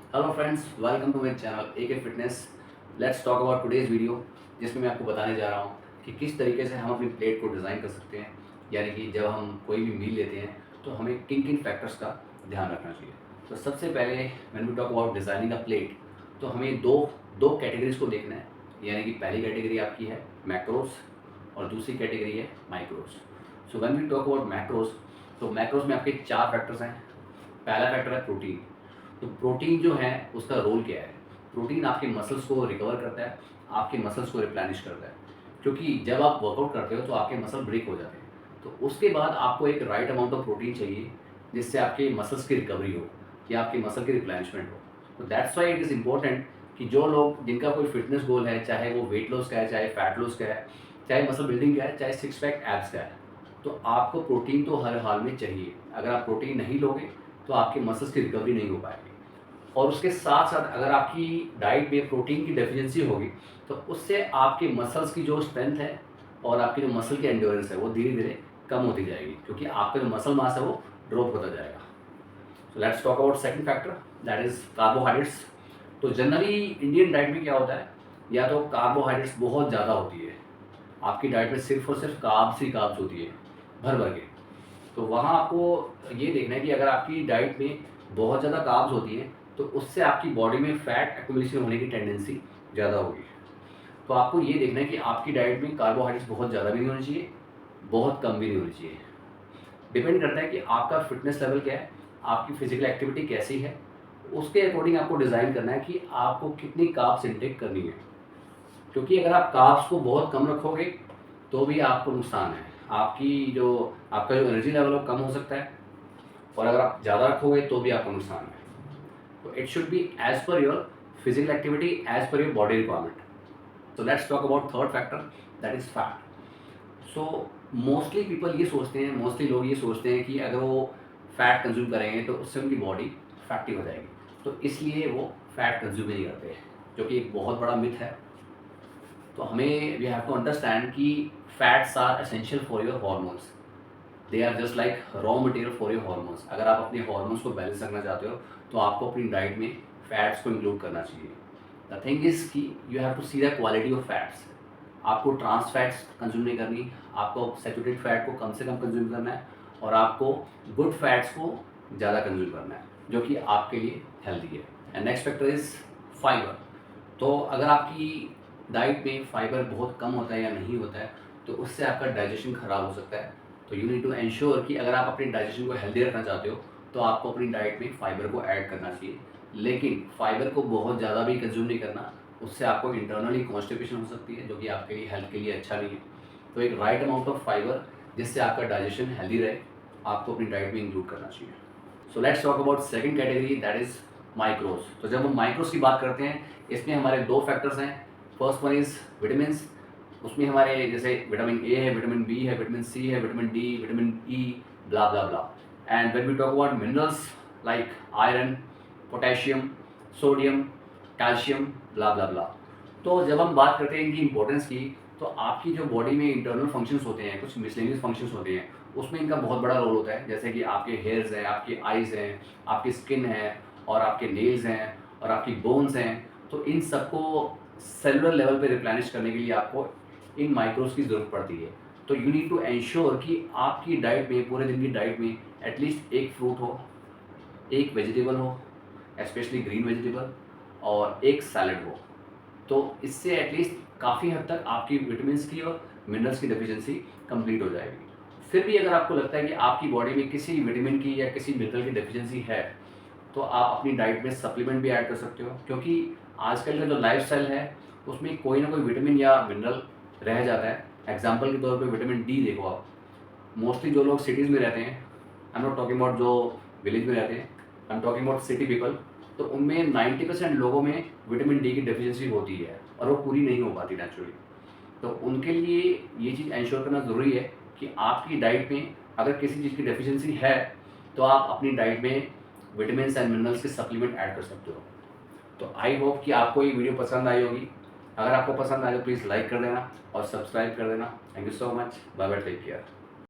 Hello friends, welcome to my channel AK fitness. Let's talk about today's video, जिसमें मैं आपको बताने जा रहा हूँ कि किस तरीके से हम अपनी प्लेट को डिज़ाइन कर सकते हैं। यानी कि जब हम कोई भी मील लेते हैं तो हमें किन किन फैक्टर्स का ध्यान रखना चाहिए। तो सबसे पहले when we talk about designing a plate, तो हमें दो दो कैटेगरीज को देखना है। यानी कि पहली कैटेगरी आपकी है मैक्रोस और दूसरी कैटेगरी है micros. So when we talk about macros, तो मैक्रोस में आपके चार फैक्टर्स हैं। पहला फैक्टर है प्रोटीन। तो प्रोटीन जो है उसका रोल क्या है? प्रोटीन आपके मसल्स को रिकवर करता है, आपके मसल्स को रिप्लेनिश करता है। क्योंकि जब आप वर्कआउट करते हो तो आपके मसल ब्रेक हो जाते हैं, तो उसके बाद आपको एक राइट अमाउंट ऑफ प्रोटीन चाहिए, जिससे आपके मसल्स की रिकवरी हो या आपके मसल की रिप्लेनिशमेंट हो। तो that's why it is important कि जो लोग जिनका कोई फिटनेस गोल है, चाहे वो वेट लॉस का है, चाहे फैट लॉस का है, चाहे मसल बिल्डिंग का है, चाहे सिक्स पैक एब्स का है, तो आपको प्रोटीन तो हर हाल में चाहिए। अगर आप प्रोटीन नहीं लोगे तो आपके मसल्स की रिकवरी नहीं हो पाएगी। और उसके साथ साथ अगर आपकी डाइट में प्रोटीन की डेफिशिएंसी होगी तो उससे आपके मसल्स की जो स्ट्रेंथ है और आपकी जो मसल की एंड्योरेंस है वो धीरे धीरे कम होती जाएगी, क्योंकि आपका जो मसल मास है वो ड्रॉप होता जाएगा। सो let's talk about second factor, that is carbohydrates. तो जनरली इंडियन डाइट में क्या होता है, या तो कार्बोहाइड्रेट्स बहुत ज़्यादा होती है, आपकी डाइट में सिर्फ और सिर्फ कार्ब्स ही कार्ब्स होती है, भर भर के। तो वहाँ आपको ये देखना है कि अगर आपकी डाइट में बहुत ज़्यादा कार्ब्स होती हैं तो उससे आपकी बॉडी में फैट एक्युमुलेशन होने की टेंडेंसी ज़्यादा होगी। तो आपको ये देखना है कि आपकी डाइट में कार्बोहाइड्रेट्स बहुत ज़्यादा भी नहीं होनी चाहिए, बहुत कम भी नहीं होनी चाहिए। डिपेंड करता है कि आपका फिटनेस लेवल क्या है, आपकी फिजिकल एक्टिविटी कैसी है, उसके अकॉर्डिंग आपको डिज़ाइन करना है कि आपको कितनी कार्ब्स इनटेक करनी है। क्योंकि अगर आप कार्ब्स को बहुत कम रखोगे तो भी आपको नुकसान है, आपका जो एनर्जी लेवल है वो कम हो सकता है, और अगर आप ज़्यादा रखोगे तो भी आपको नुकसान है। तो it should be as per your physical activity, as per your body requirement. तो let's talk about third factor, that is fat. So mostly लोग ये सोचते हैं कि अगर वो फैट कंज्यूम करेंगे तो उससे उनकी बॉडी फैक्टिव हो जाएगी, तो इसलिए वो फैट कंज्यूम नहीं करते, जो कि एक बहुत बड़ा मिथ है। तो हमें वी हैव टू अंडरस्टैंड कि fats are essential for your hormones. They are just like raw material for your hormones. अगर आप अपने हॉर्मोन्स को बैलेंस रखना चाहते हो तो आपको अपनी डाइट में फैट्स को इंक्लूड करना चाहिए। द थिंग इज़ कि you have to see the quality of fats. आपको ट्रांस फैट्स कंज्यूम नहीं करनी, आपको सैचुरेटेड फैट को कम से कम कंज्यूम करना है, और आपको गुड फैट्स को ज़्यादा कंज्यूम करना है, जो कि आपके लिए हेल्दी है। And next factor is fibre. तो अगर आपकी डाइट में फाइबर बहुत कम होता है या नहीं होता है तो उससे आपका डाइजेशन ख़राब हो सकता है। तो यू नीड टू एंश्योर कि अगर आप अपने डाइजेशन को हेल्दी रखना चाहते हो तो आपको अपनी डाइट में फाइबर को ऐड करना चाहिए। लेकिन फाइबर को बहुत ज़्यादा भी कंज्यूम नहीं करना, उससे आपको इंटरनली कॉन्स्टिपेशन हो सकती है, जो कि आपके लिए हेल्थ के लिए अच्छा नहीं है। तो एक राइट अमाउंट ऑफ फाइबर, जिससे आपका डाइजेशन हेल्दी रहे, आपको अपनी डाइट में इंक्लूड करना चाहिए। So let's talk about second category, that is micros. तो जब हम माइक्रोस की बात करते हैं, इसमें हमारे दो फैक्टर्स हैं। First one is vitamins. उसमें हमारे जैसे विटामिन ए है, विटामिन बी है, विटामिन सी है, vitamin D, vitamin E, blah blah blah. And when we talk about minerals like iron, potassium, sodium, calcium, blah blah blah. तो जब हम बात करते हैं इनकी इंपॉर्टेंस की, तो आपकी जो बॉडी में इंटरनल फंक्शंस होते हैं, कुछ मिसलेनियस फंक्शंस होते हैं, उसमें इनका बहुत बड़ा रोल होता है। जैसे कि आपके हेयर्स हैं, आपकी आइज़ हैं, आपकी स्किन है, और आपके नेल्स हैं, और आपकी बोन्स हैं। तो इन सबको सेलुलर लेवल पे रिप्लेनिश करने के लिए आपको इन माइक्रोस की ज़रूरत पड़ती है। तो यू नीड टू एंश्योर कि आपकी डाइट में, पूरे दिन की डाइट में, एटलीस्ट एक फ्रूट हो, एक वेजिटेबल हो, स्पेशली ग्रीन वेजिटेबल, और एक सैलड हो। तो इससे एटलीस्ट काफ़ी हद तक आपकी विटामिन्स की और मिनरल्स की डेफिशिएंसी कंप्लीट हो जाएगी। फिर भी अगर आपको लगता है कि आपकी बॉडी में किसी विटामिन की या किसी मिनरल की डेफिशिएंसी है, तो आप अपनी डाइट में सप्लीमेंट भी ऐड कर सकते हो। क्योंकि आजकल का जो लाइफस्टाइल है उसमें कोई ना कोई विटामिन या मिनरल रह जाता है। एग्जांपल के तौर पे विटामिन डी देखो आप, मोस्टली जो लोग सिटीज़ में रहते हैं, I am not talking about जो विलेज में रहते हैं, I am talking about city people, तो उनमें 90% लोगों में विटामिन डी की डेफिशिएंसी होती है और वो पूरी नहीं हो पाती नेचुरली। तो उनके लिए ये चीज़ एंश्योर करना ज़रूरी है कि आपकी डाइट में अगर किसी चीज़ की डेफिशिएंसी है तो आप अपनी डाइट में विटामिन्स एंड मिनरल्स के सप्लीमेंट ऐड कर सकते हो। तो आई होप कि आपको ये वीडियो पसंद आई होगी। अगर आपको पसंद आए तो प्लीज़ लाइक कर देना और सब्सक्राइब कर देना। Thank you so much. Bye bye, take care.